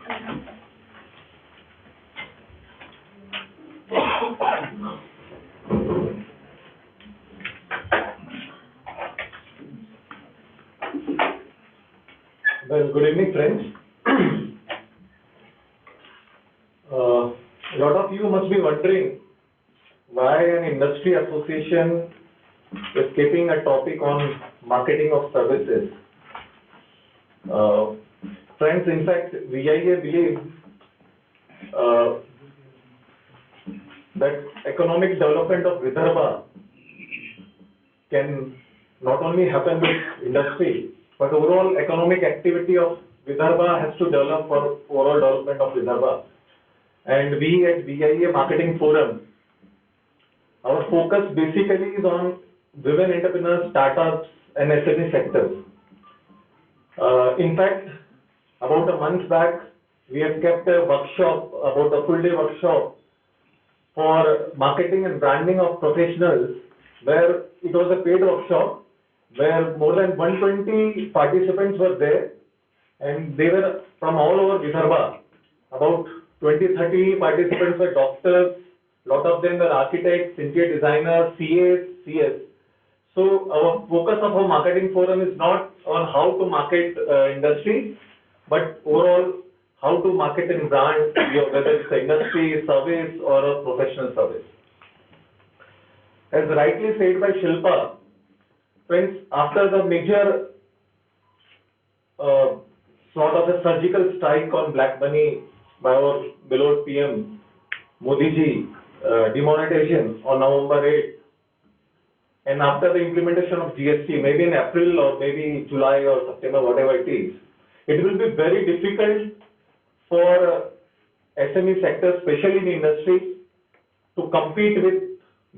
Well, good evening, friends. A lot of you must be wondering why an industry association is keeping a topic on marketing of services. Friends, in fact, VIA believes that economic development of Vidarbha can not only happen with industry, but overall economic activity of Vidarbha has to develop for overall development of Vidarbha. And we at VIA Marketing Forum, our focus basically is on women entrepreneurs, startups, and SME sectors. In fact, about a month back, we have kept a workshop, about a full day workshop for marketing and branding of professionals, where it was a paid workshop, where more than 120 participants were there, and they were from all over Vidarbha. About 20-30 participants were doctors, lot of them were architects, interior designers, CAs, CS. So our focus of our marketing forum is not on how to market industry, but overall how to market and brand, whether it's industry, service, or a professional service. As rightly said by Shilpa, friends, after the major sort of a surgical strike on black money by our beloved PM Modi ji, demonetization on November 8, and after the implementation of GST, maybe in April or maybe July or September, whatever it is, it will be very difficult for SME sector, especially in industry, to compete with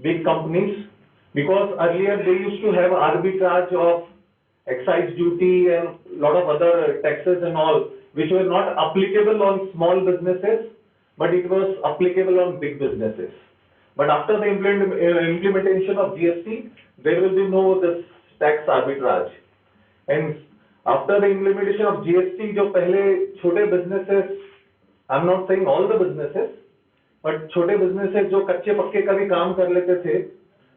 big companies, because earlier they used to have arbitrage of excise duty and lot of other taxes and all, which were not applicable on small businesses, but it was applicable on big businesses. But after the implementation of GST, there will be no this tax arbitrage. And after the implementation of GST, जो पहले छोटे businesses, I'm not saying all the businesses, but छोटे businesses जो कच्चे पक्के का भी काम कर लेते थे,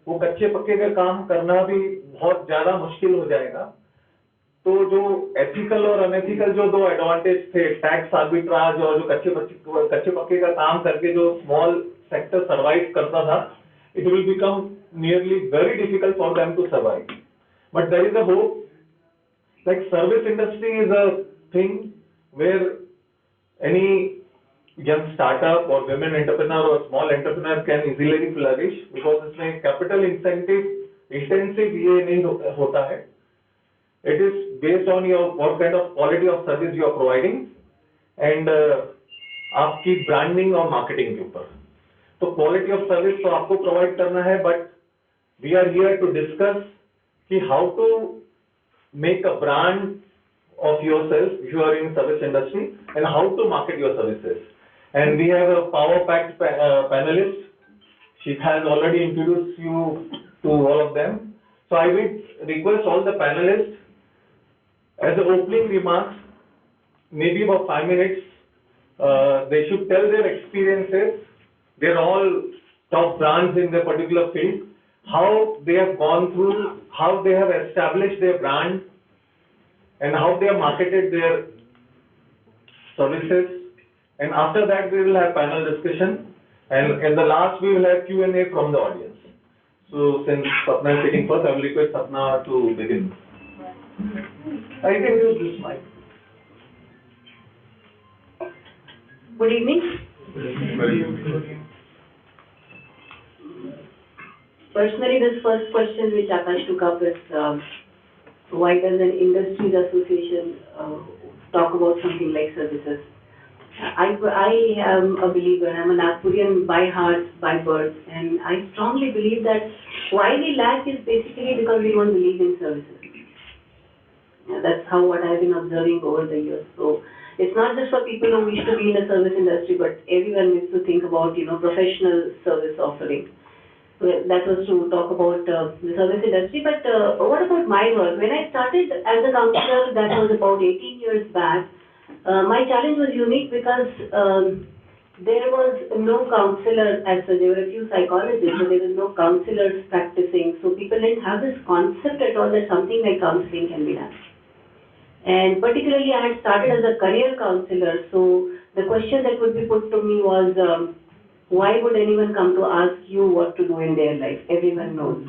वो कच्चे पक्के का काम करना भी बहुत ज़्यादा मुश्किल हो जाएगा. तो जो एथिकल और अनएथिकल जो दो एडवांटेज थे, टैक्स आर्बिट्राज और जो कच्चे पक्के का काम करके जो स्मॉल सेक्टर सर्वाइव करता था, it will become nearly very difficult for them to survive. But there is a hope. Like service industry is a thing where any young startup or women entrepreneur or small entrepreneur can easily flourish, because इसमें capital intensive ये नहीं होता है. It is based on your what kind of quality of service you are providing and आपकी branding और marketing के ऊपर. तो quality of service तो आपको provide करना है, but we are here to discuss कि how to make a brand of yourself if you are in service industry and how to market your services. And we have a power-packed panelist. She has already introduced you to all of them. So I will request all the panelists as an opening remarks, maybe about 5 minutes, they should tell their experiences. They're all top brands in their particular field, how they have gone through, how they have established their brand, and how they have marketed their services. And after that, we will have panel discussion. And in the last, we will have Q&A from the audience. So since Sapna is taking first, I will request Sapna to begin. I can use this mic. Good evening. Good evening. Personally, this first question which Akash took up is why does an industries association talk about something like services? I am a believer, I'm a Nagpurian by heart, by birth, and I strongly believe that why we lack is basically because we don't believe in services. That's how what I've been observing over the years. So it's not just for people who wish to be in the service industry, but everyone needs to think about, professional service offering. Well, that was to talk about the service industry, but what about my work? When I started as a counselor, that was about 18 years back, My challenge was unique because there was no counselor as such. There were a few psychologists, but there was no counselors practicing. So people didn't have this concept at all that something like counseling can be done. And particularly, I had started as a career counselor, so the question that would be put to me was, why would anyone come to ask you what to do in their life? Everyone knows.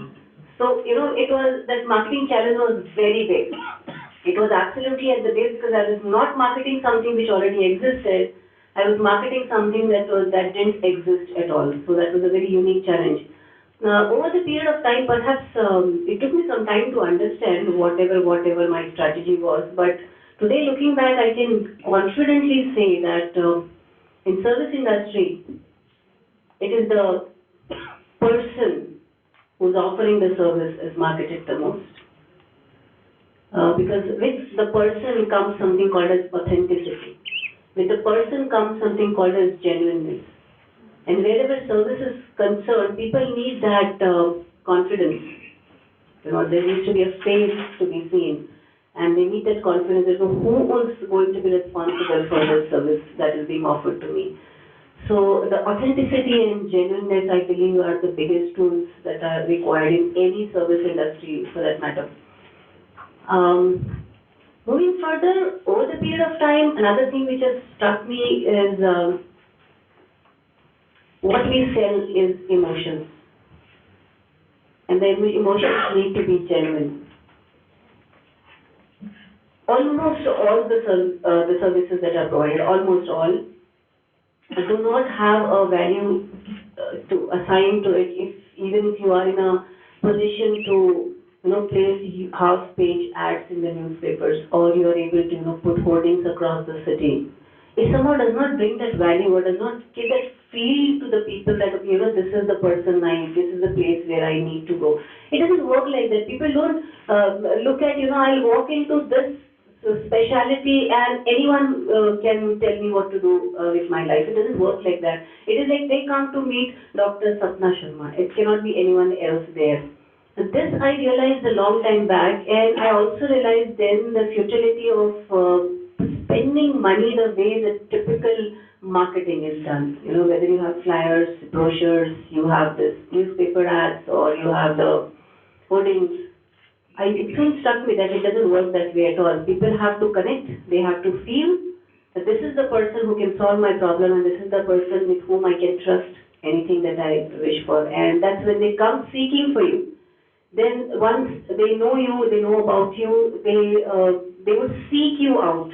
So, it was, that marketing challenge was very big. It was absolutely at the base because I was not marketing something which already existed. I was marketing something that didn't exist at all. So that was a very unique challenge. Over the period of time, perhaps it took me some time to understand whatever my strategy was. But today, looking back, I can confidently say that in service industry, it is the person who's offering the service is marketed the most. Because with the person comes something called as authenticity. With the person comes something called as genuineness. And wherever service is concerned, people need that confidence. There needs to be a face to be seen. And they need that confidence that who is going to be responsible for the service that is being offered to me. So the authenticity and genuineness, I believe, are the biggest tools that are required in any service industry for that matter. Moving further, over the period of time, another thing which has struck me is what we sell is emotions. And the emotions need to be genuine. Almost all the services that are provided, almost all, do not have a value to assign to it even if you are in a position to place half-page ads in the newspapers, or you are able to put hoardings across the city. It somehow does not bring that value or does not give that feel to the people that this is the person this is the place where I need to go. It doesn't work like that. People don't look at I'll walk into this speciality and anyone can tell me what to do with my life. It doesn't work like that. It is like they come to meet Dr. Sapna Sharma. It cannot be anyone else there. So this I realized a long time back, and I also realized then the futility of spending money the way the typical marketing is done. Whether you have flyers, brochures, you have this newspaper ads, or you have the hoardings. It soon struck me that it doesn't work that way at all. People have to connect. They have to feel that this is the person who can solve my problem, and this is the person with whom I can trust anything that I wish for. And that's when they come seeking for you. Then once they know you, they know about you, they would seek you out.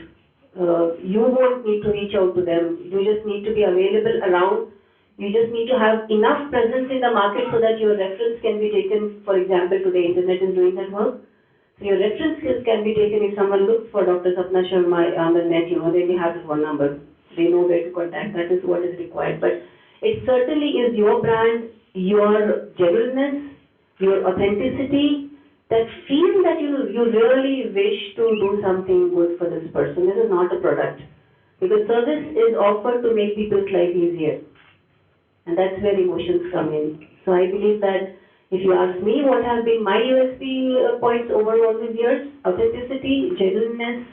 You won't need to reach out to them. You just need to be available around. You just need to have enough presence in the market so that your reference can be taken. For example, today internet is doing that work. So your references can be taken if someone looks for Dr. Sapna Sharma on the net, then they have this one number. They know where to contact. That is what is required. But it certainly is your brand, your genuineness, your authenticity, that feel that you really wish to do something good for this person. This is not a product. Because service is offered to make people's life easier. And that's where emotions come in. So I believe that if you ask me what have been my USP points over all these years, authenticity, genuineness,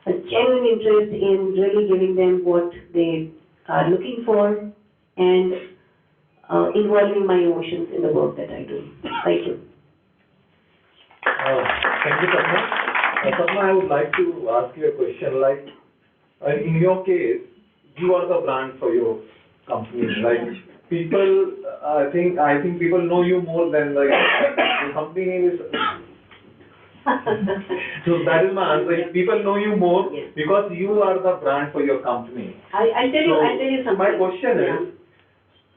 a genuine interest in really giving them what they are looking for, and involving my emotions in the work that I do. Thank you. Thank you, Sapna. Sapna, I would like to ask you a question. Like, in your case, you are the brand for your company. Like, people, I think people know you more than the company name is. So that is my answer. People know you more because you are the brand for your company. I'll tell you something. My question is,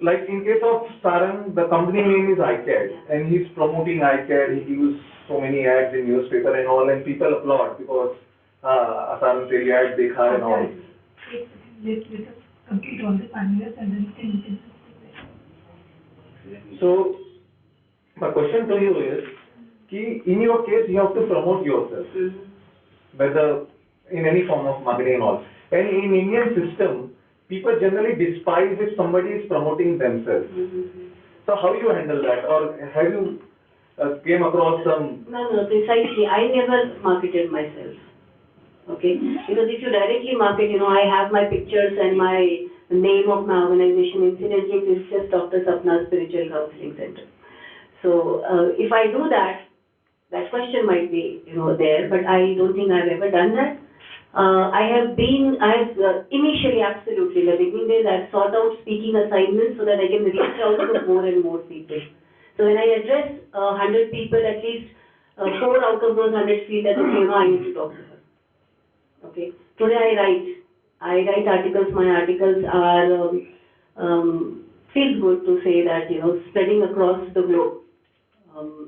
like in case of Sarang, the company name is iCAD, and he's promoting iCAD. He gives so many ads in newspaper and all, and people applaud because Sarang teri ad dekha and all. Complete all the panels and then can. So my question to you is, in your case, you have to promote yourself, whether in any form of marketing and all. And in Indian system, people generally despise if somebody is promoting themselves. So how you handle that, or have you came across some? No, precisely. I never marketed myself. Okay? Because if you directly market, I have my pictures and my name of my organization, incidentally, it's just Dr. Sapna Spiritual Counseling Center. So, if I do that, that question might be, there, but I don't think I've ever done that. Initially, absolutely, in the beginning days, I've sought out speaking assignments so that I can reach out to more and more people. So when I address 100 people, at least 4 out of those 100 feel that, okay, I need to talk to her. Okay. Today I write articles. My articles are, feels good to say that, spreading across the globe,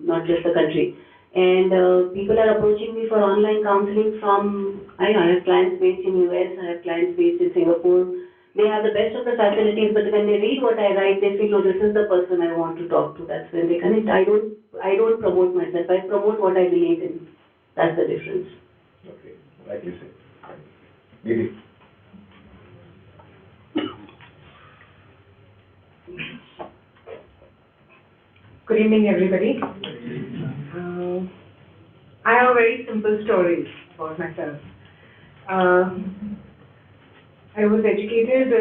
not just the country. And people are approaching me for online counseling from, I have clients based in US, I have clients based in Singapore. They have the best of the facilities, but when they read what I write, they feel, oh, this is the person I want to talk to. That's when they connect. I don't promote myself. I promote what I believe in. That's the difference. Okay, like you said. Didi. Good evening, everybody. I have a very simple story about myself. I was educated I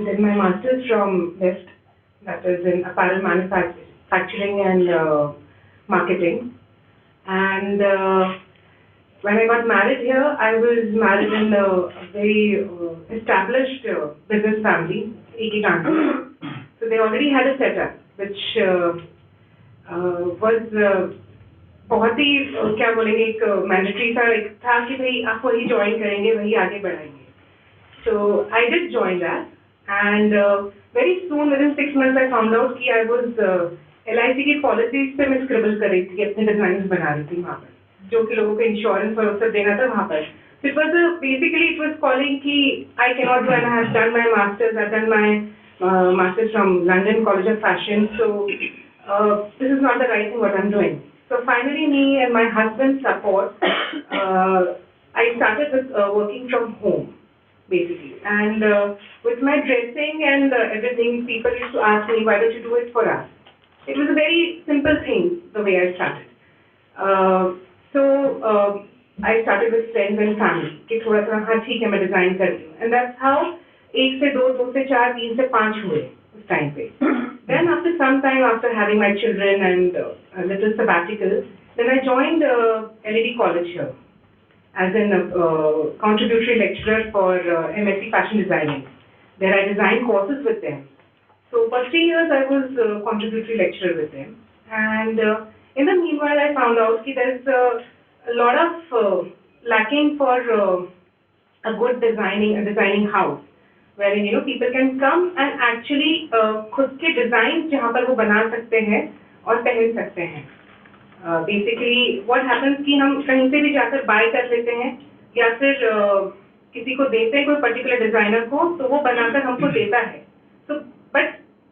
did my master's from NIFT, that is in apparel manufacturing and marketing. And when I got married here, I was married in a very established business family, A.K. Gandhi. So they already had a setup, which was बहुत ही क्या बोलेंगे एक mandatory सा एक था कि भाई आप वही ज्वाइन करेंगे वही आगे बढ़ाएंगे. So I did join that, and very soon within 6 months I found out कि I was LIC की पॉलिसीज पे मैं स्क्रिबल कर रही थी, अपने डिजाइन बना रही थी वहाँ पर, जो कि लोगों को इंश्योरेंस और सब देना था वहाँ पर. So it was basically it was calling कि I cannot do, and I have done my masters, I've done my masters from London College of Fashion, so this is not the right thing what I'm doing. So finally, me and my husband's support, I started with working from home, basically. And with my dressing and everything, people used to ask me, why don't you do it for us? It was a very simple thing, the way I started. So I started with friends and family, कि थोड़ा सा हाँ ठीक है मैं design करती हूँ. And that's how 1 से 2, 2 से 4, 3 से 5 हुए उस टाइम पे. Then after some time, after having my children and a little sabbatical, then I joined LED College here as a contributory lecturer for MSc Fashion Designing. There I designed courses with them. So for 3 years I was a contributory lecturer with them. And in the meanwhile I found out that there's a lot of lacking for a good designing house, wherein people can come and actually खुद के designs जहाँ पर वो बना सकते हैं और पहन सकते हैं. Basically what happens कि हम कहीं से भी जाकर buy कर लेते हैं या फिर किसी को देते हैं कोई particular designer को तो वो बनाकर हमको देता है. So but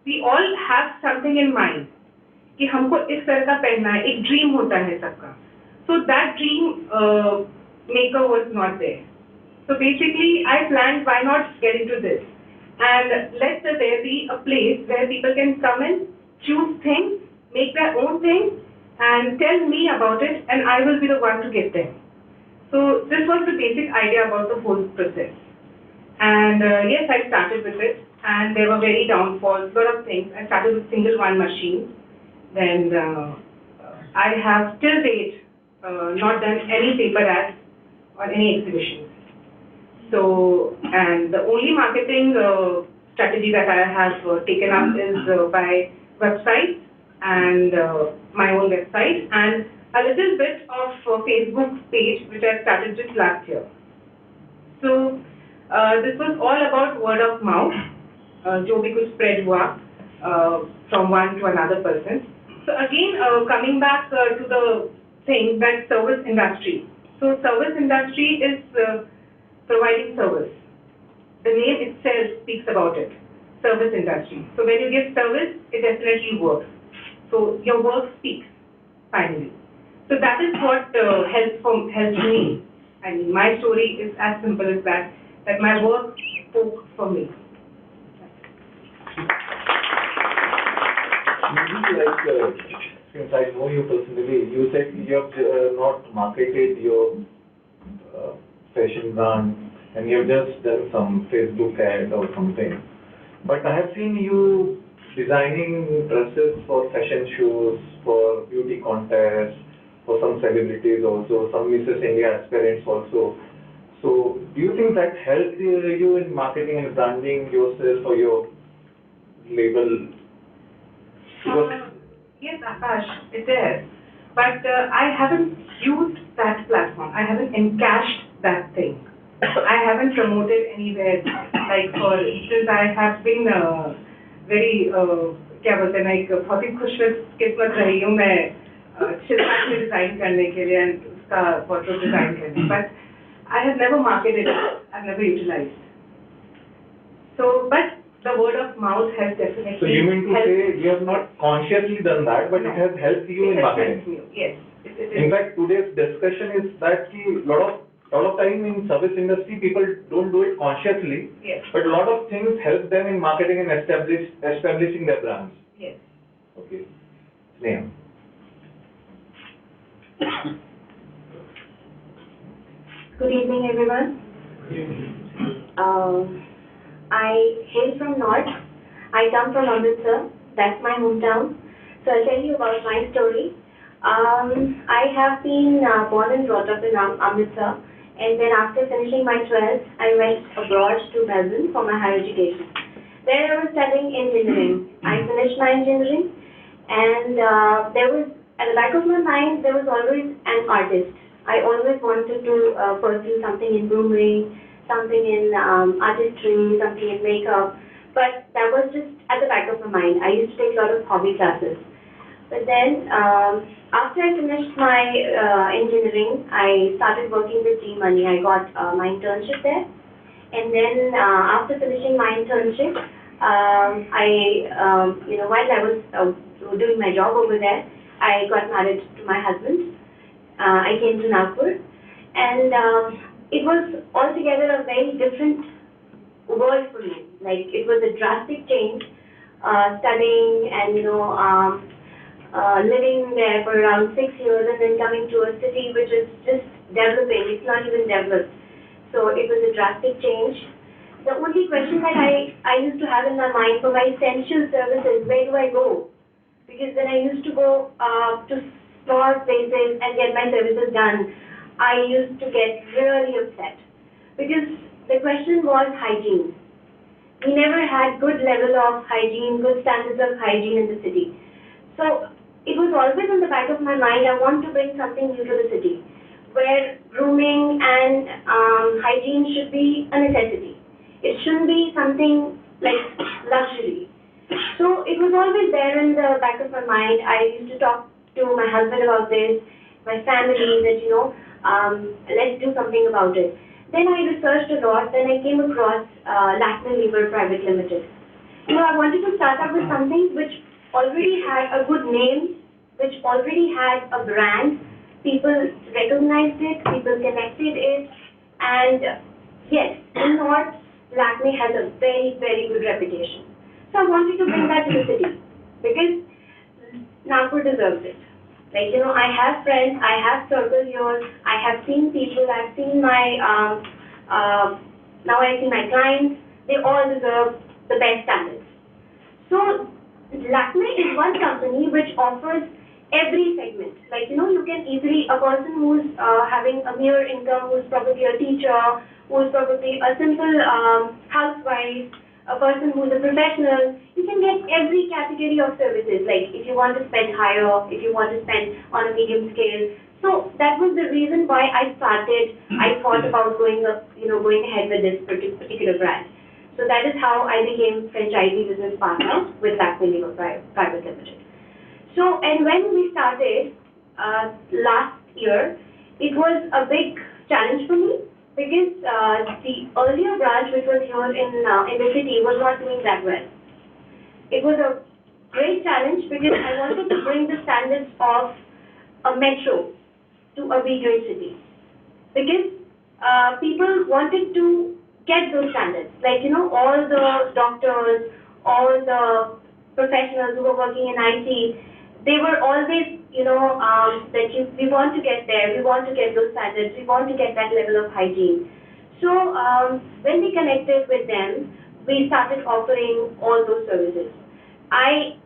we all have something in mind कि हमको इस तरह का पहनना है, एक dream होता है सबका. So that dream maker was not there. So basically, I planned why not get into this, and let there be a place where people can come in, choose things, make their own things, and tell me about it, and I will be the one to get them. So this was the basic idea about the whole process. And yes, I started with it, and there were very downfalls, lot of things. I started with single one machine. Then I have till date not done any paper ads or any exhibitions. So, and the only marketing strategy that I have taken up is by websites and my own website and a little bit of Facebook page which I started just last year. So, this was all about word of mouth, जो भी कुछ spread हुआ from one to another person. So again, coming back to the thing that service industry. So service industry is providing service. The name itself speaks about it, service industry. So when you give service, it definitely works. So your work speaks, finally. So that is what helps me. I mean, my story is as simple as that my work spoke for me. Since I know you personally, you said you have not marketed your fashion brand, and you've just done some Facebook ad or something. But I have seen you designing dresses for fashion shows, for beauty contests, for some celebrities also, some Mrs. India aspirants also. So do you think that helped you in marketing and branding yourself or your label? Because Yes, Akash, it is. But I haven't used that platform. I haven't encashed that thing. I haven't promoted anywhere. Like for instance, I have been very क्या बोलते हैं like बहुत ही खुशकिस्मत रही हूँ मैं शिल्पा से design करने के लिए and उसका फोटो डिजाइन करने. But I have never marketed it. I've never utilized. So, but the word of mouth has definitely so you mean to helped. say you have not consciously done that, but it has helped you in It has marketing? helped me, yes. It In is. fact, today's discussion is that ki lot of time in service industry, people don't do it consciously, Yes, but a lot of things help them in marketing and establishing their brands. yes. Okay. Sneha. Good evening, everyone. I hail from North. I come from Amritsar. That's my hometown. So I'll tell you about my story. I have been born and brought up in Amritsar, and then after finishing my 12th, I went abroad to Melbourne for my higher education. There I was studying engineering. I finished my engineering, and there was, at the back of my mind, there was always an artist. I always wanted to pursue something in grooming, something in artistry, something in makeup, but that was just at the back of my mind. I used to take a lot of hobby classes. But then, after I finished my engineering, I started working with G-Money. I got my internship there. And then, after finishing my internship, while I was doing my job over there, I got married to my husband. I came to Nagpur, and it was altogether a very different world for me. Like, it was a drastic change, studying and, living there for around 6 years and then coming to a city which is just developing. It's not even developed. So it was a drastic change. The only question that I used to have in my mind for my essential services, where do I go? Because when I used to go to small places and get my services done, I used to get really upset. Because the question was hygiene. We never had good level of hygiene, good standards of hygiene in the city. So it was always in the back of my mind, I want to bring something new to the city, where grooming and hygiene should be a necessity. It shouldn't be something like luxury. So it was always there in the back of my mind. I used to talk to my husband about this, my family, that, let's do something about it. Then I researched a lot, then I came across Lakme Lever Private Limited. I wanted to start up with something which already had a good name, which already had a brand. People recognized it, people connected it, and yes, in North, Lakme has a very, very good reputation. So I wanted to bring that to the city, because Nagpur deserves it. Like, I have friends, I have circle here, I have seen people, I've seen my, now I see my clients, they all deserve the best standards. So, Lakme is one company which offers every segment. Like, you can easily, a person who's having a mere income, who's probably a teacher, who's probably a simple housewife, a person who's a professional, you can get every category of services, like if you want to spend higher, if you want to spend on a medium scale. So that was the reason why I thought about going ahead with this particular brand. So that is how I became franchisee business partner with Lakme Lever Private Limited. So, and when we started last year, it was a big challenge for me, because the earlier branch, which was here in the city, was not doing that well. It was a great challenge because I wanted to bring the standards of a metro to a bigger city. Because people wanted to get those standards. Like, all the doctors, all the professionals who were working in IT, they were always, we want to get there, we want to get those standards, we want to get that level of hygiene. So when we connected with them, we started offering all those services. I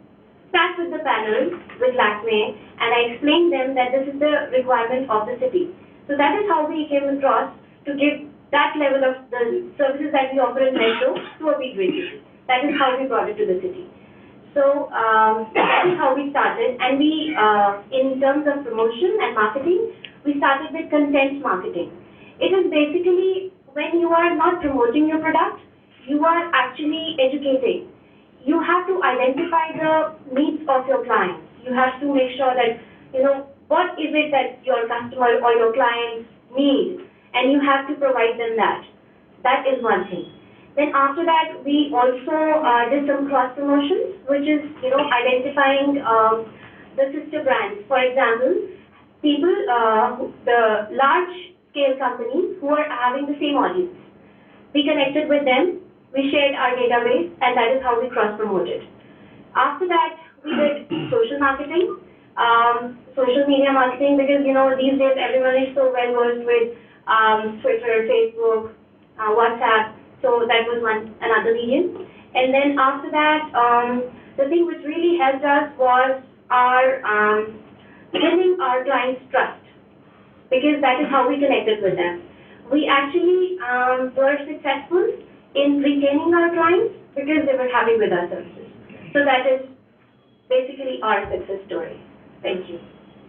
sat with the panel with Lakme and I explained them that this is the requirement of the city. So that is how we came across to give that level of the services that we offer in Metro to a big city. That is how we brought it to the city. So that is how we started, and we, in terms of promotion and marketing, we started with content marketing. It is basically when you are not promoting your product, you are actually educating. You have to identify the needs of your clients. You have to make sure that, what is it that your customer or your clients need, and you have to provide them that. That is one thing. Then after that, we also did some cross promotions, which is, identifying the sister brands. For example, people, the large scale companies who are having the same audience. We connected with them, we shared our database, and that is how we cross promoted. After that, we did social marketing, social media marketing, because, these days everyone is so well versed with Twitter, Facebook, WhatsApp. So that was another medium. And then after that, the thing which really helped us was our winning our clients' trust, because that is how we connected with them. We actually were successful in retaining our clients because they were happy with our services. So that is basically our success story. Thank you.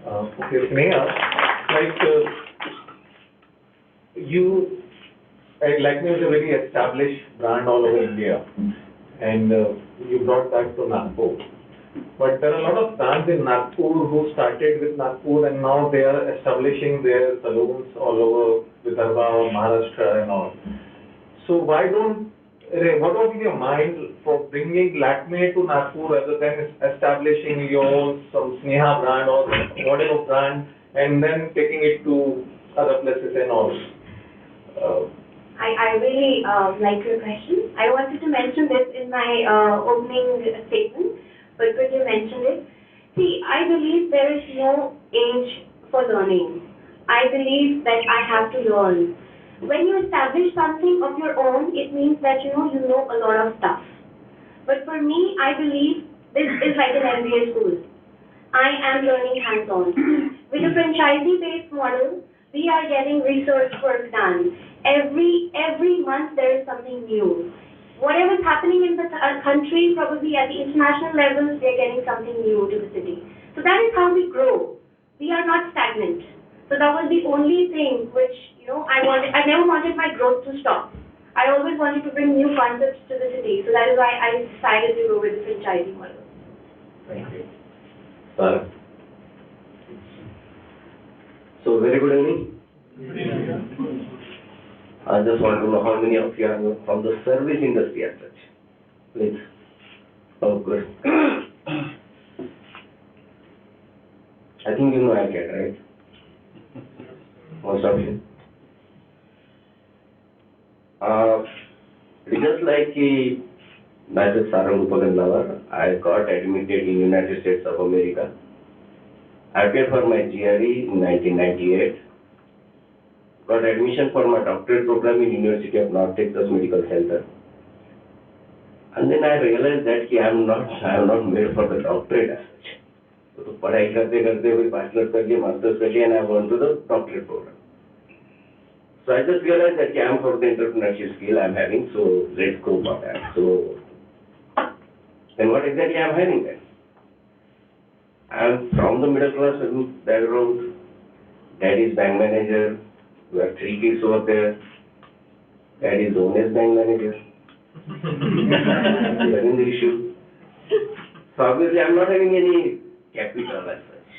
Okay, Sneha, Lakme is a very established brand all over India, and you brought that to Nagpur. But there are a lot of brands in Nagpur who started with Nagpur and now they are establishing their salons all over Vidarbha or Maharashtra and all. So what was in your mind for bringing Lakme to Nagpur rather than establishing your own some Sneha brand or whatever brand and then taking it to other places and all? I really like your question. I wanted to mention this in my opening statement, but good you mentioned it. See, I believe there is no age for learning. I believe that I have to learn. When you establish something of your own, it means that you know a lot of stuff. But for me, I believe this is like an MBA school. I am learning hands-on. With a franchisee-based model, we are getting research work done. Every month there is something new. Whatever is happening in the country, probably at the international levels, we are getting something new to the city. So that is how we grow. We are not stagnant. So that was the only thing which, I never wanted my growth to stop. I always wanted to bring new concepts to the city. So that is why I decided to go with the franchising model. Thank you. Sir. So very good evening. I just want to know how many of you are from the service industry as such. Please. Oh, good. I think you know ICAT, right? Most of you. Just like myself, Sarang Upagandlavar, I got admitted in United States of America. I applied for my GRE in 1998. Got admission for my doctorate program in University of North Texas Medical Center. And then I realized that I am not made for the doctorate as such. So पढ़ाई करते करते फिर bachelor's कर लिया, master's कर लिया, and I went to the doctorate program. So I just realized that I am for the entrepreneurship skill I am having, so let's go for that. So then what exactly I am having then? I am from the middle class background. Dad is bank manager. We have 3 kids over there. Dad is owner's bank manager. That is the issue. So obviously I am not having any capital as such.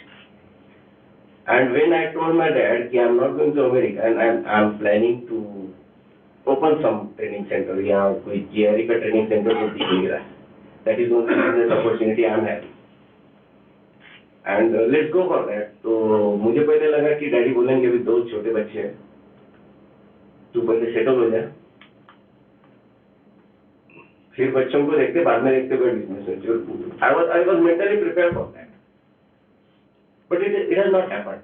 And when I told my dad I am not going to America and I am planning to open some training center, कोई GRE का training center तो दिख नहीं रहा है. That is only business opportunity I am having. And let's go for that. तो मुझे पहले लगा कि डैडी बोलेंगे अभी 2 छोटे बच्चे हैं, तू पहले सेटल हो जा, फिर बच्चों को देखते बाद में देखते कोई बिजनेस है. I was mentally prepared for that. But it has not happened.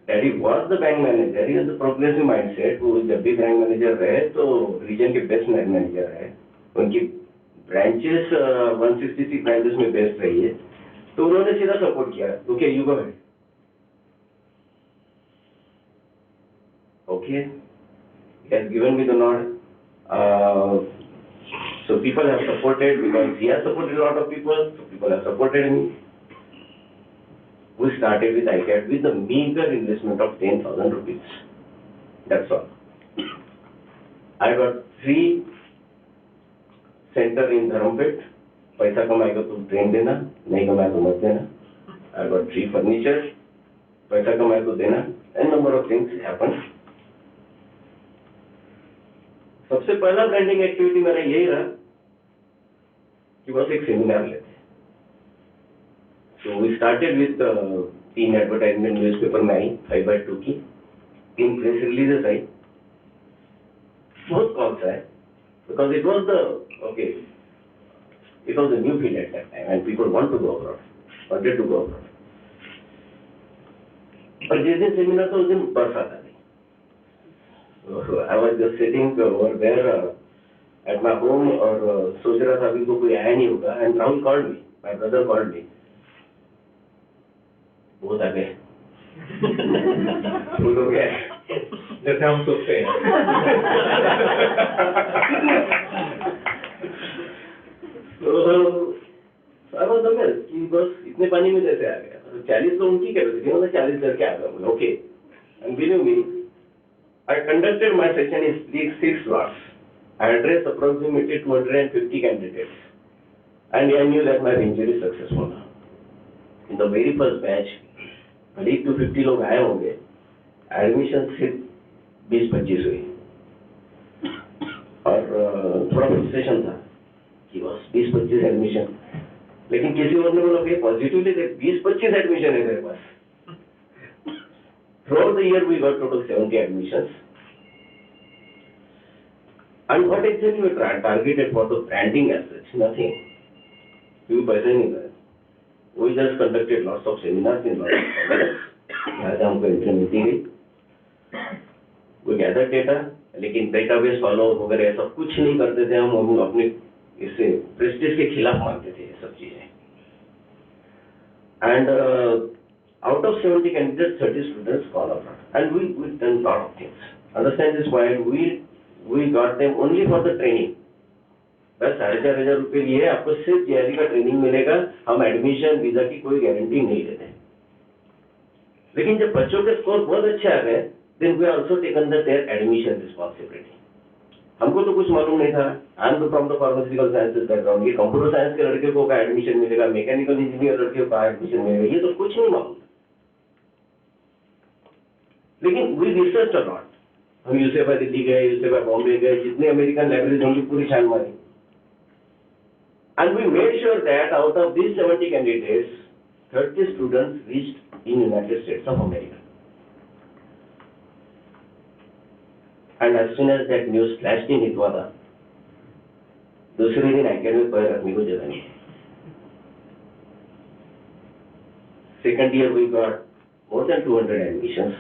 Daddy was the bank manager. He has a progressive mindset. वो जब भी बैंक मैनेजर रहे तो रीजन के बेस्ट मैनेजर रहे. उनकी ब्रांचेस 163 ब्रांचेस में बेस्ट रही है. तो उन्होंने सीधा सपोर्ट किया. Okay, you go ahead. Okay. He has given me the nod. So people have supported because he has supported a lot of people. So people have supported me. We started with ICAT with a meager investment of 10,000 rupees. That's all. I got 3 center in Dharampet. पैसा कमाएगा तो train देना, नहीं कमाएगा तो मत देना. I got 3 furniture. पैसा कमाएगा तो देना. And number of things happened. सबसे पहला ब्रांडिंग एक्टिविटी मेरा यही रहा कि बस एक सेमिनार लेते. So we started with teen advertisement newspaper में आई 5/2 की, teen press releases आई, बहुत कॉल्स आए, because it was the new field at that time and people wanted to go abroad. और जिस दिन सेमिनार था उस दिन बरसात आ गई. So I was just sitting over there at my home और सोच रहा था अभी तो कोई आया नहीं होगा and Rahul called me, my brother called me. बहुत आ गए. फुल हो गया जैसे हम सोचते हैं. I was amazed कि बस इतने पानी में कैसे आ गया. 40 लोग उनकी कैपेसिटी मतलब 40 करके आ गया. Okay, and believe me, I conducted my session in 6 slots. I addressed approximately 250 candidates, and I knew that my venture is successful. In the very first batch, करीब 250 लोग आए होंगे. एडमिशन सिर्फ 20-25 हुई और थोड़ा फ्रस्ट्रेशन था कि बस 20-25 एडमिशन. लेकिन किसी और ने बोला कि पॉजिटिवली 20-25 एडमिशन है मेरे पास. Throughout the year we got total 70 admissions. And what exactly we targeted for the branding as such? Nothing. क्योंकि पैसा ही नहीं था. We just conducted lots of seminars in lots of colleges. यहाँ से हमको एंट्री मिलती गई. We gathered data, लेकिन database follow वगैरह सब कुछ नहीं करते थे. हम अपने इससे प्रेस्टीज के खिलाफ मानते थे ये सब चीजें. And out of 70 candidates, 30 students call up, and we done lot of things. Understand this point? We got them only for the training. बस 4,500 रुपये लिए आपको सिर्फ जीआरई का ट्रेनिंग मिलेगा. हम एडमिशन वीजा की कोई गारंटी नहीं देते. लेकिन जब बच्चों के स्कोर बहुत अच्छे आ गए, then we also taken their admission responsibility. हमको तो कुछ मालूम नहीं था. I am from the pharmaceutical sciences background. ये कंप्यूटर साइंस के लड़के को का एडमिशन मिलेगा, मैकेनिकल इंजीनियर लड़के को का एडमिशन मिलेगा, ये तो कुछ नहीं मालूम. लेकिन वी रिसर्च अ लॉट. हम यूसेफा दिल्ली गए, यूसेफा बॉम्बे गए, जितनी अमेरिकन लाइब्रेरीज होंगी पूरी छान मारी. And we made sure that out of these 70 candidates, 30 students reached in United States of America. And as soon as that news flashed in Hitwada, दूसरे दिन academic पैर रखने को जगह नहीं. Second year we got more than 200 admissions.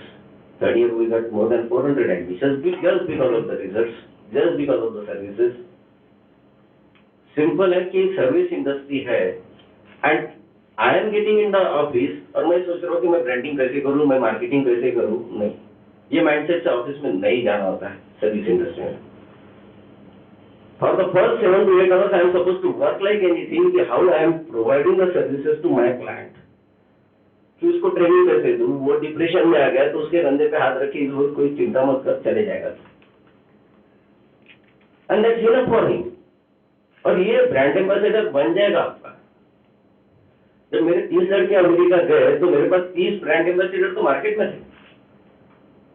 Third year we got more than 400 admissions just because of the results, just because of the services. Simple है कि service industry है and I am getting in the office और मैं सोच रहा हूँ कि मैं ब्रांडिंग कैसे करूँ, मैं मार्केटिंग कैसे करूँ. नहीं, ये माइंडसेट से ऑफिस में नहीं जाना होता है सर्विस इंडस्ट्री में. For the first 7 to 8 hours I am suppose to work like anything कि how I am providing the services to my client. कि उसको ट्रेनिंग कैसे दूँ. वो डिप्रेशन में आ गया तो उसके कंधे पे हाथ रखी, कोई चिंता मत कर, चले जाएगा. And that's enough for him. और ये ब्रांड एम्बेसडर बन जाएगा आपका. जब मेरे 30 लड़के अमेरिका गए तो मेरे पास 30 ब्रांड एम्बेसडर तो मार्केट में थे.